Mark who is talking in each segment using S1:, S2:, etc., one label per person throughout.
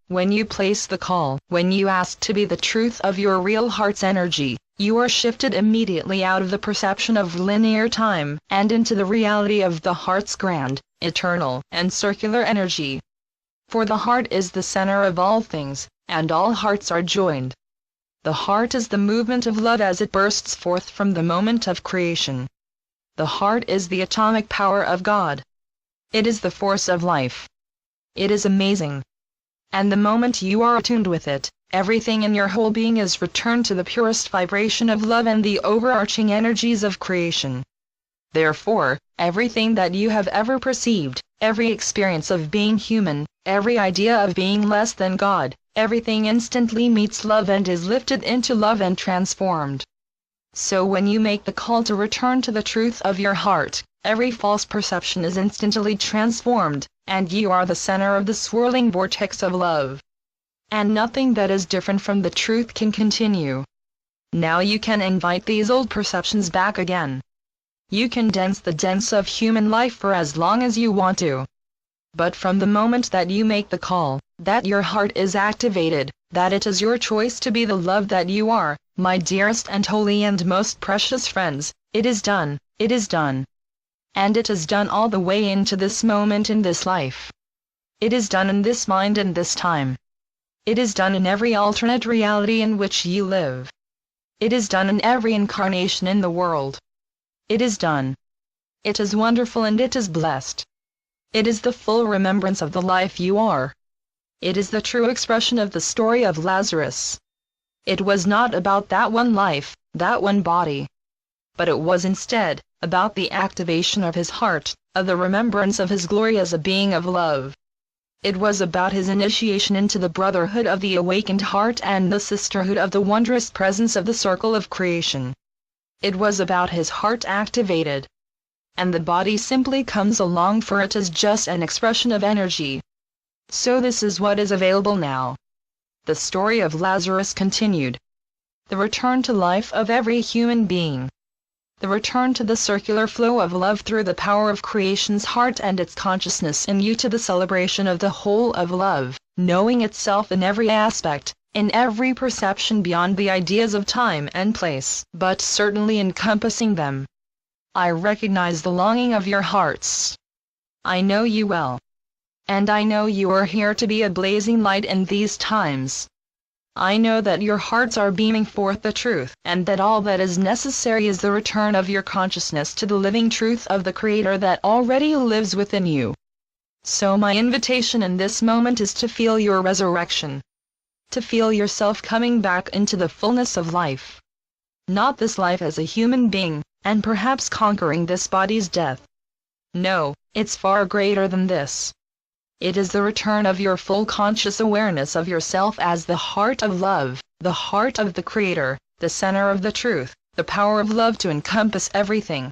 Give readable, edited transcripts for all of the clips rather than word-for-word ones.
S1: when you place the call, when you ask to be the truth of your real heart's energy, you are shifted immediately out of the perception of linear time and into the reality of the heart's grand, eternal, and circular energy. For the heart is the center of all things, and all hearts are joined. The heart is the movement of love as it bursts forth from the moment of creation. The heart is the atomic power of God. It is the force of life. It is amazing. And the moment you are attuned with it, everything in your whole being is returned to the purest vibration of love and the overarching energies of creation. Therefore, everything that you have ever perceived, every experience of being human, every idea of being less than God, everything instantly meets love and is lifted into love and transformed. So when you make the call to return to the truth of your heart, every false perception is instantly transformed, and you are the center of the swirling vortex of love. And nothing that is different from the truth can continue. Now you can invite these old perceptions back again. You can dance the dance of human life for as long as you want to. But from the moment that you make the call, that your heart is activated, that it is your choice to be the love that you are, my dearest and holy and most precious friends, it is done, it is done. And it is done all the way into this moment in this life. It is done in this mind and this time. It is done in every alternate reality in which you live. It is done in every incarnation in the world. It is done. It is wonderful and it is blessed. It is the full remembrance of the life you are. It is the true expression of the story of Lazarus. It was not about that one life, that one body. But it was instead about the activation of his heart, of the remembrance of his glory as a being of love. It was about his initiation into the brotherhood of the awakened heart and the sisterhood of the wondrous presence of the circle of creation. It was about his heart activated. And the body simply comes along, for it is just an expression of energy. So this is what is available now. The story of Lazarus continued. The return to life of every human being. The return to the circular flow of love through the power of creation's heart and its consciousness in you, to the celebration of the whole of love, knowing itself in every aspect, in every perception beyond the ideas of time and place, but certainly encompassing them. I recognize the longing of your hearts. I know you well. And I know you are here to be a blazing light in these times. I know that your hearts are beaming forth the truth, and that all that is necessary is the return of your consciousness to the living truth of the Creator that already lives within you. So my invitation in this moment is to feel your resurrection. To feel yourself coming back into the fullness of life. Not this life as a human being, and perhaps conquering this body's death. No, it's far greater than this. It is the return of your full conscious awareness of yourself as the heart of love, the heart of the Creator, the center of the truth, the power of love to encompass everything.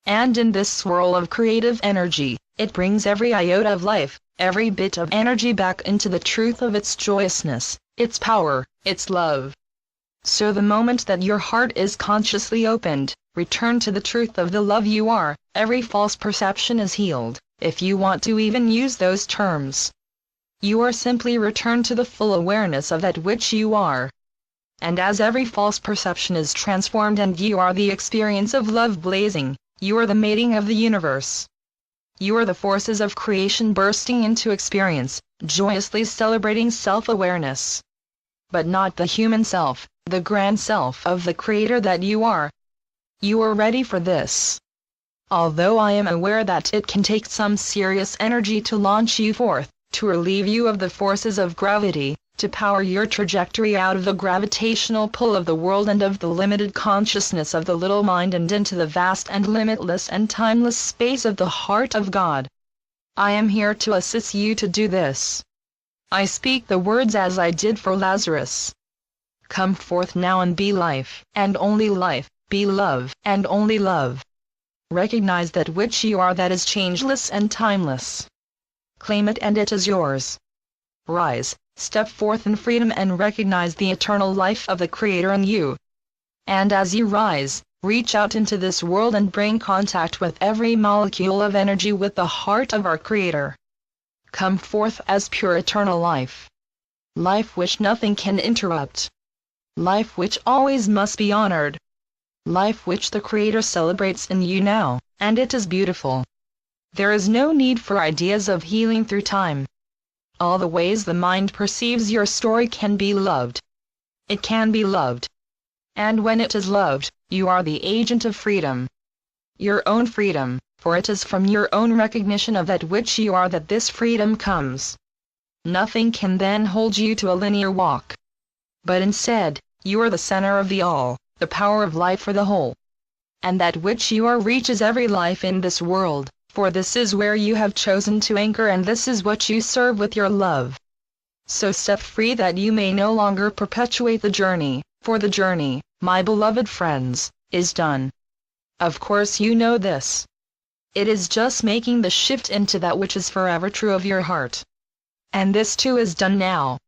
S1: And in this swirl of creative energy, it brings every iota of life, every bit of energy back into the truth of its joyousness, its power, its love. So the moment that your heart is consciously opened, return to the truth of the love you are, every false perception is healed, if you want to even use those terms. You are simply returned to the full awareness of that which you are. And as every false perception is transformed and you are the experience of love blazing, you are the mating of the universe. You are the forces of creation bursting into experience, joyously celebrating self-awareness. But not the human self, the grand self of the Creator that you are. You are ready for this. Although I am aware that it can take some serious energy to launch you forth, to relieve you of the forces of gravity, to power your trajectory out of the gravitational pull of the world and of the limited consciousness of the little mind and into the vast and limitless and timeless space of the heart of God. I am here to assist you to do this. I speak the words as I did for Lazarus. Come forth now and be life, and only life, be love, and only love. Recognize that which you are that is changeless and timeless. Claim it and it is yours. Rise, step forth in freedom and recognize the eternal life of the Creator in you. And as you rise, reach out into this world and bring contact with every molecule of energy with the heart of our Creator. Come forth as pure eternal life. Life which nothing can interrupt. Life which always must be honored. Life which the Creator celebrates in you now, and it is beautiful. There is no need for ideas of healing through time. All the ways the mind perceives your story can be loved. It can be loved. And when it is loved, you are the agent of freedom. Your own freedom, for it is from your own recognition of that which you are that this freedom comes. Nothing can then hold you to a linear walk. But instead, you are the center of the all, the power of life for the whole. And that which you are reaches every life in this world, for this is where you have chosen to anchor and this is what you serve with your love. So step free that you may no longer perpetuate the journey, for the journey, my beloved friends, is done. Of course you know this. It is just making the shift into that which is forever true of your heart. And this too is done now.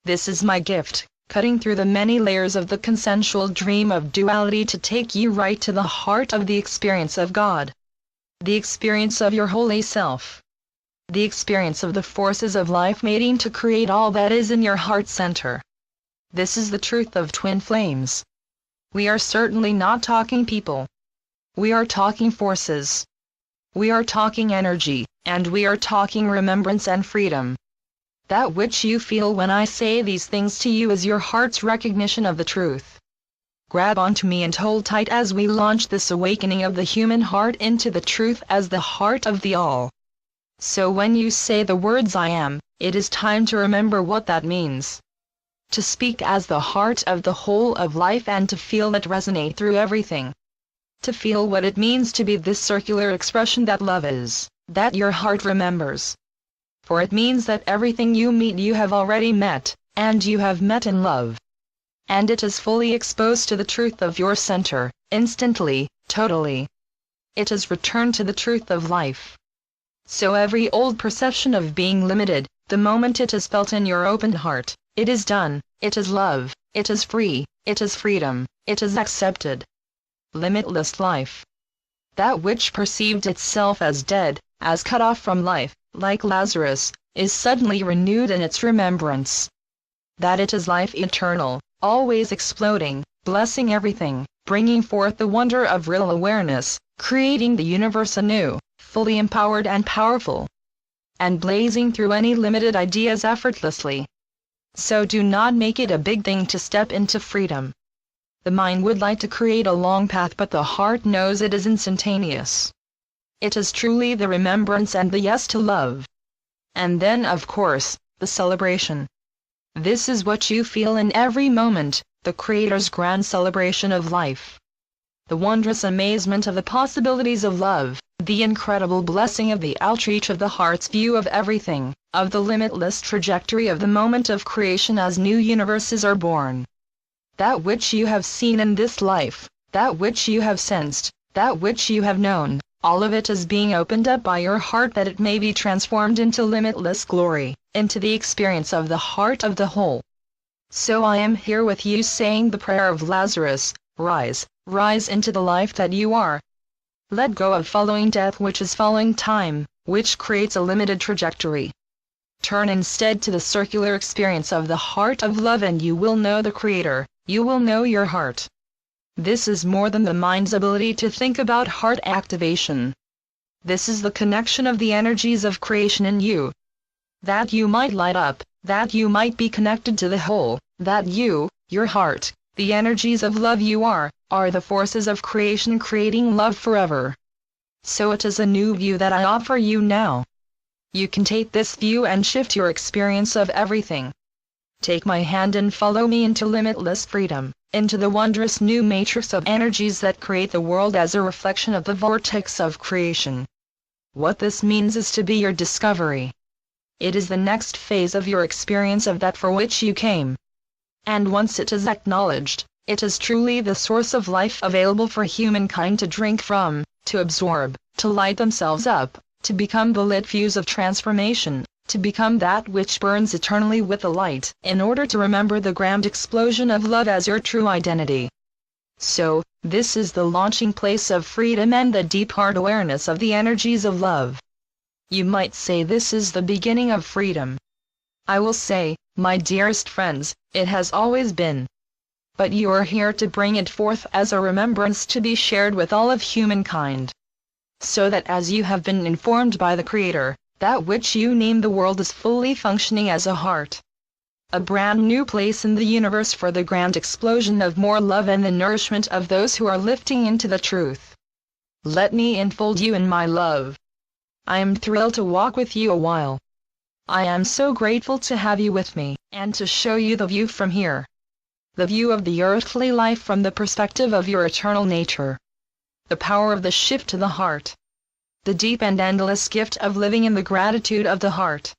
S1: This is my gift, cutting through the many layers of the consensual dream of duality to take you right to the heart of the experience of God. The experience of your holy self. The experience of the forces of life mating to create all that is in your heart center. This is the truth of twin flames. We are certainly not talking people. We are talking forces. We are talking energy, and we are talking remembrance and freedom. That which you feel when I say these things to you is your heart's recognition of the truth. Grab onto me and hold tight as we launch this awakening of the human heart into the truth as the heart of the all. So when you say the words I am, it is time to remember what that means. To speak as the heart of the whole of life and to feel it resonate through everything. To feel what it means to be this circular expression that love is, that your heart remembers. For it means that everything you meet you have already met, and you have met in love. And it is fully exposed to the truth of your center, instantly, totally. It is returned to the truth of life. So every old perception of being limited, the moment it is felt in your open heart, it is done, it is love, it is free, it is freedom, it is accepted. Limitless life. That which perceived itself as dead, as cut off from life, like Lazarus, is suddenly renewed in its remembrance. That it is life eternal, always exploding, blessing everything, bringing forth the wonder of real awareness, creating the universe anew, fully empowered and powerful, and blazing through any limited ideas effortlessly. So do not make it a big thing to step into freedom. The mind would like to create a long path, but the heart knows it is instantaneous. It is truly the remembrance and the yes to love. And then of course, the celebration. This is what you feel in every moment, the Creator's grand celebration of life. The wondrous amazement of the possibilities of love, the incredible blessing of the outreach of the heart's view of everything, of the limitless trajectory of the moment of creation as new universes are born. That which you have seen in this life, that which you have sensed, that which you have known, all of it is being opened up by your heart that it may be transformed into limitless glory, into the experience of the heart of the whole. So I am here with you saying the prayer of Lazarus, rise, rise into the life that you are. Let go of following death, which is following time, which creates a limited trajectory. Turn instead to the circular experience of the heart of love and you will know the Creator, you will know your heart. This is more than the mind's ability to think about heart activation. This is the connection of the energies of creation in you. That you might light up, that you might be connected to the whole, that you, your heart, the energies of love you are the forces of creation creating love forever. So it is a new view that I offer you now. You can take this view and shift your experience of everything. Take my hand and follow me into limitless freedom, into the wondrous new matrix of energies that create the world as a reflection of the vortex of creation. What this means is to be your discovery. It is the next phase of your experience of that for which you came. And once it is acknowledged, it is truly the source of life available for humankind to drink from, to absorb, to light themselves up, to become the lit fuse of transformation, to become that which burns eternally with the light, in order to remember the grand explosion of love as your true identity. So, this is the launching place of freedom and the deep heart awareness of the energies of love. You might say this is the beginning of freedom. I will say, My dearest friends, it has always been. But you are here to bring it forth as a remembrance to be shared with all of humankind. So that as you have been informed by the Creator, that which you name the world is fully functioning as a heart. A brand new place in the universe for the grand explosion of more love and the nourishment of those who are lifting into the truth. Let me enfold you in my love. I am thrilled to walk with you a while. I am so grateful to have you with me, and to show you the view from here. The view of the earthly life from the perspective of your eternal nature. The power of the shift to the heart. The deep and endless gift of living in the gratitude of the heart.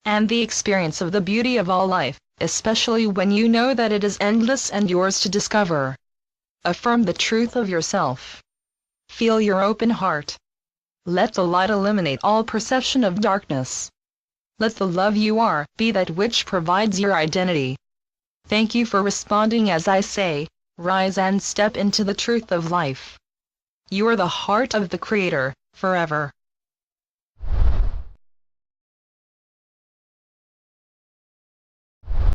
S1: And the experience of the beauty of all life, especially when you know that it is endless and yours to discover. Affirm the truth of yourself. Feel your open heart. Let the light eliminate all perception of darkness. Let the love you are be that which provides your identity. Thank you for responding as I say, rise and step into the truth of life. You are the heart of the Creator, forever.